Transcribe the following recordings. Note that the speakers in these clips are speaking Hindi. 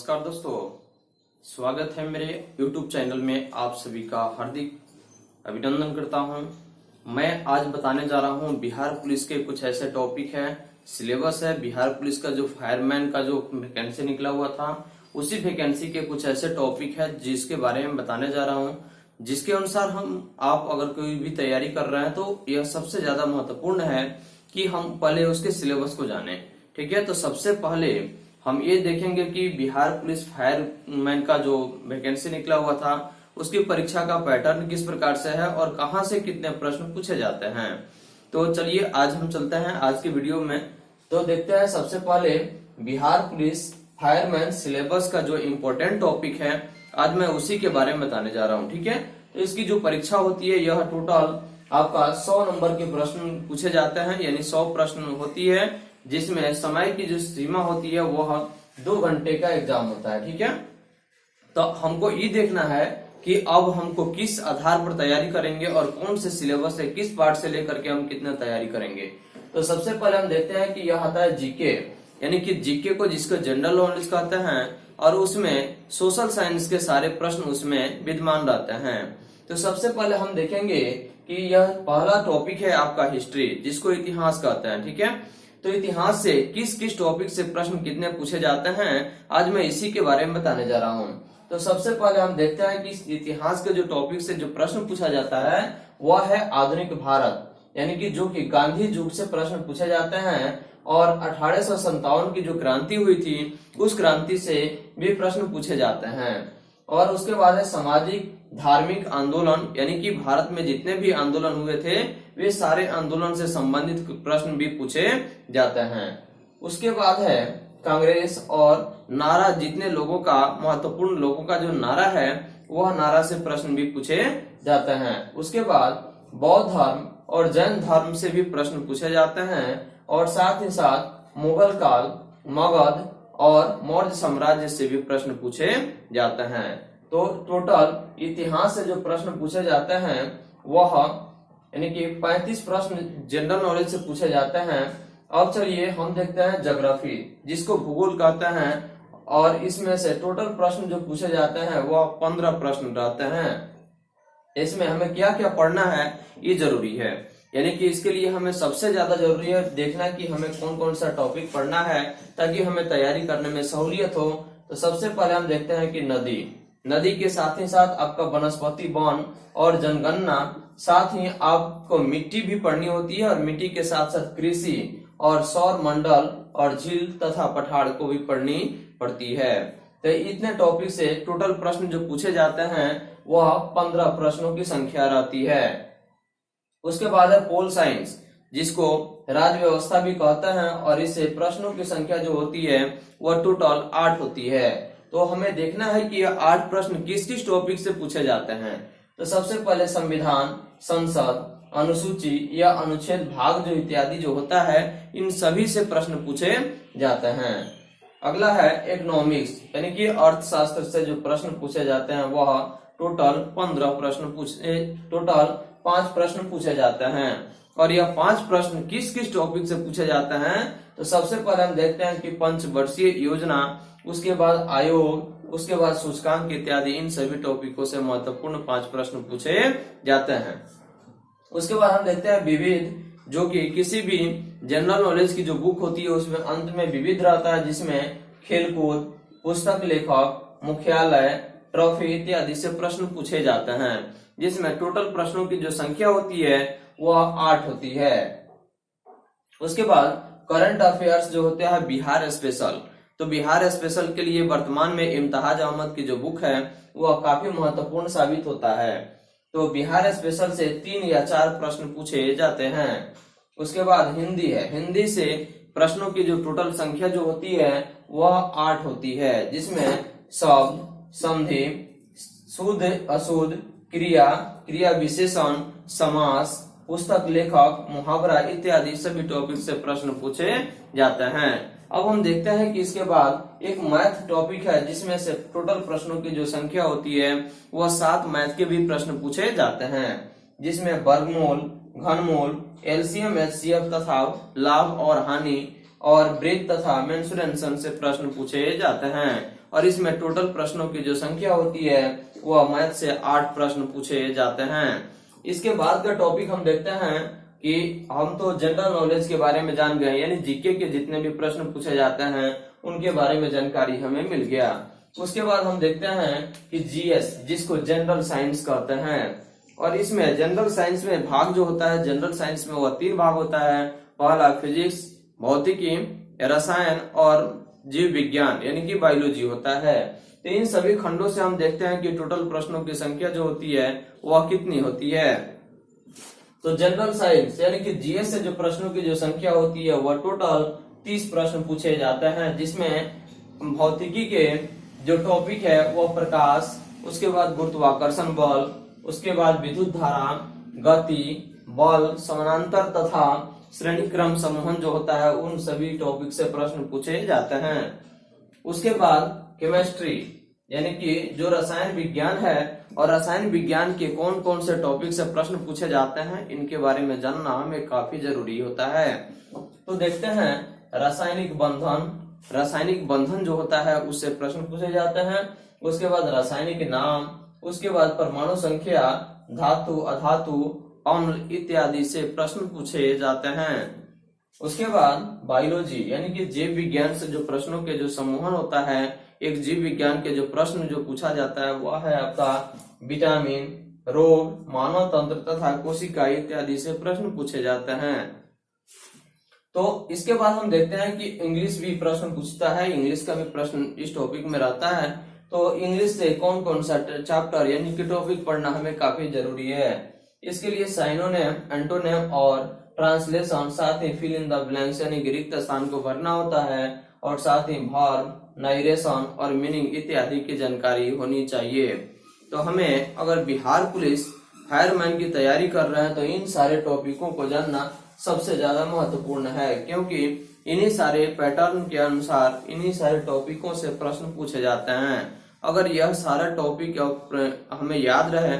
नमस्कार दोस्तों, स्वागत है मेरे YouTube चैनल में। आप सभी का हार्दिक अभिनंदन करता हूं। मैं आज बताने जा रहा हूं बिहार पुलिस के कुछ ऐसे टॉपिक हैं, सिलेबस है। बिहार पुलिस का जो फायरमैन का जो वैकेंसी निकला हुआ था, उसी वैकेंसी के कुछ ऐसे टॉपिक है जिसके बारे में बताने जा रहा हूं, जिसके अनुसार आप अगर कोई भी तैयारी कर रहे हैं तो यह सबसे ज्यादा महत्वपूर्ण है कि हम पहले उसके सिलेबस को जाने। ठीक है, तो सबसे पहले हम ये देखेंगे कि बिहार पुलिस फायरमैन का जो वैकेंसी निकला हुआ था, उसकी परीक्षा का पैटर्न किस प्रकार से है और कहां से कितने प्रश्न पूछे जाते हैं। तो चलिए आज हम चलते हैं आज की वीडियो में। तो देखते हैं सबसे पहले बिहार पुलिस फायरमैन सिलेबस का जो इम्पोर्टेंट टॉपिक है, आज मैं उसी के बारे में बताने जा रहा हूँ। ठीक है, तो इसकी जो परीक्षा होती है, यह टोटल आपका 100 नंबर के प्रश्न पूछे जाते हैं, यानी 100 प्रश्न होती है, जिसमें समय की जो सीमा होती है वह 2 घंटे का एग्जाम होता है। ठीक है, तो हमको ये देखना है कि अब हमको किस आधार पर तैयारी करेंगे और कौन से सिलेबस से किस पार्ट से लेकर के हम कितना तैयारी करेंगे। तो सबसे पहले हम देखते हैं कि यह आता है जीके, यानी कि जीके को जिसको जनरल नॉलेज कहते हैं, और उसमें सोशल साइंस के सारे प्रश्न उसमें विद्यमान रहते हैं। तो सबसे पहले हम देखेंगे कि यह पहला टॉपिक है आपका हिस्ट्री, जिसको इतिहास कहते हैं। ठीक है, तो इतिहास से किस किस टॉपिक से प्रश्न कितने पूछे जाते हैं, आज मैं इसी के बारे में बताने जा रहा हूं। तो सबसे पहले हम देखते हैं कि इतिहास के जो टॉपिक से जो प्रश्न पूछा जाता है वह है आधुनिक भारत, यानी कि जो कि गांधी युग से प्रश्न पूछे जाते हैं, और 1857 की जो क्रांति हुई थी उस क्रांति से भी प्रश्न पूछे जाते हैं। और उसके बाद है सामाजिक धार्मिक आंदोलन, यानी कि भारत में जितने भी आंदोलन हुए थे वे सारे आंदोलन से संबंधित प्रश्न भी पूछे जाते हैं। उसके बाद है कांग्रेस और नारा, जितने लोगों का महत्वपूर्ण लोगों का जो नारा है वह नारा से प्रश्न भी पूछे जाते हैं। उसके बाद बौद्ध धर्म और जैन धर्म से भी प्रश्न पूछे जाते हैं, और साथ ही साथ मुगल काल, मगध और मौर्य साम्राज्य से भी प्रश्न पूछे जाते हैं। तो टोटल इतिहास से जो प्रश्न पूछे जाते हैं वह यानी कि 35 प्रश्न जनरल नॉलेज से पूछे जाते हैं। अब चलिए हम देखते हैं ज्योग्राफी, जिसको भूगोल कहते हैं, और इसमें से टोटल प्रश्न जो पूछे जाते हैं वह 15 प्रश्न रहते हैं। इसमें हमें क्या क्या पढ़ना है ये जरूरी है, यानी कि इसके लिए हमें सबसे ज्यादा जरूरी है देखना कि हमें कौन कौन सा टॉपिक पढ़ना है ताकि हमें तैयारी करने में सहूलियत हो। तो सबसे पहले हम देखते हैं कि नदी के साथ ही साथ आपका वनस्पति वन और जनगणना, साथ ही आपको मिट्टी भी पढ़नी होती है, और मिट्टी के साथ साथ कृषि और सौर मंडल और झील तथा पठार को भी पढ़नी पड़ती है। तो इतने टॉपिक से टोटल प्रश्न जो पूछे जाते हैं वह 15 प्रश्नों की संख्या रहती है। उसके बाद है पोल साइंस, जिसको राज्य व्यवस्था भी कहते हैं, और इससे प्रश्नों की संख्या जो होती है वह टोटल 8 होती है। तो हमें देखना है कि यह 8 प्रश्न किस किस टॉपिक से पूछे जाते हैं। तो सबसे पहले संविधान, संसद, अनुसूची या अनुच्छेद भाग जो इत्यादि जो होता है, इन सभी से प्रश्न पूछे जाते हैं। अगला है इकोनॉमिक्स, यानी कि अर्थशास्त्र से जो प्रश्न पूछे जाते हैं वह टोटल 5 प्रश्न पूछे जाते हैं। और यह 5 प्रश्न किस किस टॉपिक से पूछे जाते हैं। तो सबसे पहले हम देखते हैं कि पंचवर्षीय योजना, उसके बाद आयोग, उसके बाद सूचकांक इत्यादि, इन सभी टॉपिकों से महत्वपूर्ण 5 प्रश्न पूछे जाते हैं। उसके बाद हम देखते हैं विविध, जो कि किसी भी जनरल नॉलेज की जो बुक होती है उसमें अंत में विविध रहता है, जिसमें खेलकूद, पुस्तक लेखक, मुख्यालय, ट्रॉफी इत्यादि से प्रश्न पूछे जाते हैं, जिसमें टोटल प्रश्नों की जो संख्या होती है वह 8 होती है। उसके बाद करंट अफेयर्स जो होते हैं बिहार स्पेशल, तो बिहार स्पेशल के लिए वर्तमान में इम्तियाज अहमद की जो बुक है वह काफी महत्वपूर्ण साबित होता है। तो बिहार स्पेशल से 3 या 4 प्रश्न पूछे जाते हैं। उसके बाद हिंदी है, हिंदी से प्रश्नों की जो टोटल संख्या जो होती है वह 8 होती है, जिसमें शब्द, संधि, शुद्ध अशुद्ध, क्रिया, क्रिया विशेषण, समास, पुस्तक लेखक, मुहावरा इत्यादि सभी टॉपिक से प्रश्न पूछे जाते हैं। अब हम देखते हैं कि इसके बाद एक मैथ टॉपिक है, जिसमें से टोटल प्रश्नों की जो संख्या होती है वह 7 मैथ के भी प्रश्न पूछे जाते हैं, जिसमें वर्गमूल, घनमूल, एलसीएम, एचसीएफ तथा लाभ और हानि और ब्रेक तथा मेंसुरेशन से प्रश्न पूछे जाते हैं। और इसमें टोटल प्रश्नों की जो संख्या होती है वह मैथ से 8 प्रश्न पूछे जाते हैं। इसके बाद का टॉपिक हम देखते हैं कि हम तो जनरल नॉलेज के बारे में जान गए, यानी जीके के जितने भी प्रश्न पूछे जाते हैं उनके बारे में जानकारी हमें मिल गया। उसके बाद हम देखते हैं कि जीएस, जिसको जनरल साइंस कहते हैं, और इसमें जनरल साइंस में भाग जो होता है, जनरल साइंस में वह 3 भाग होता है। पहला फिजिक्स, भौतिकी, रसायन और जीव विज्ञान यानी कि बायोलॉजी होता है। तो इन सभी खंडों से हम देखते हैं कि टोटल प्रश्नों की संख्या जो होती है वह कितनी होती है। तो जनरल साइंस यानी कि जीएस से जो प्रश्नों की जो संख्या होती है वह टोटल 30 प्रश्न पूछे जाते हैं, जिसमें भौतिकी के जो टॉपिक है वह प्रकाश, उसके बाद गुरुत्वाकर्षण बल, उसके बाद विद्युत धारा, गति, बल, समानांतर तथा श्रेणी क्रम समूहन जो होता है, उन सभी टॉपिक से प्रश्न पूछे जाते हैं। उसके बाद केमिस्ट्री यानी कि जो रसायन विज्ञान है, और रसायन विज्ञान के कौन कौन से टॉपिक से प्रश्न पूछे जाते हैं इनके बारे में जानना हमें काफी जरूरी होता है। तो देखते हैं रासायनिक बंधन जो होता है उससे प्रश्न पूछे जाते हैं। उसके बाद रासायनिक नाम, उसके बाद परमाणु संख्या, धातु, अधातु, अम्ल इत्यादि से प्रश्न पूछे जाते हैं। उसके बाद बायोलॉजी यानी कि जीव विज्ञान से जो प्रश्नों के जो समूहन होता है, एक जीव विज्ञान के जो प्रश्न जो पूछा जाता है वह है आपका विटामिन, रोग, मानव तंत्र तथा कोशिका इत्यादि से प्रश्न पूछे जाते हैं। तो इसके बाद हम देखते हैं कि इंग्लिश भी प्रश्न पूछता है, इंग्लिश का भी प्रश्न इस टॉपिक में रहता है। तो इंग्लिश से कौन कौन सा चैप्टर यानी कि टॉपिक पढ़ना हमें काफी जरूरी है। इसके लिए साइनोनिम, एंटोनिम और ट्रांसलेशन, साथ ही फिल इन द ब्लैंक्स यानी कि रिक्त स्थान को भरना होता है, और साथ ही वर्ब, नारेशन और मीनिंग इत्यादि की जानकारी होनी चाहिए। तो हमें अगर बिहार पुलिस फायरमैन की तैयारी कर रहे हैं तो इन सारे टॉपिकों को जानना सबसे ज्यादा महत्वपूर्ण है, क्योंकि इन्हीं सारे पैटर्न के अनुसार इन्हीं सारे टॉपिकों से प्रश्न पूछे जाते हैं। अगर यह सारा टॉपिक हमें याद रहे,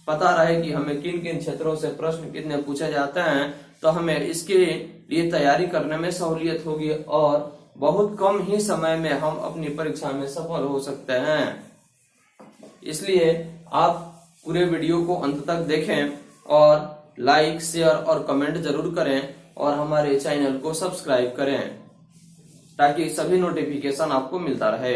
पता रहे कि हमें किन किन क्षेत्रों से प्रश्न कितने पूछे जाते हैं, तो हमें इसके लिए तैयारी करने में सहूलियत होगी और बहुत कम ही समय में हम अपनी परीक्षा में सफल हो सकते हैं। इसलिए आप पूरे वीडियो को अंत तक देखें और लाइक, शेयर और कमेंट जरूर करें, और हमारे चैनल को सब्सक्राइब करें ताकि सभी नोटिफिकेशन आपको मिलता रहे।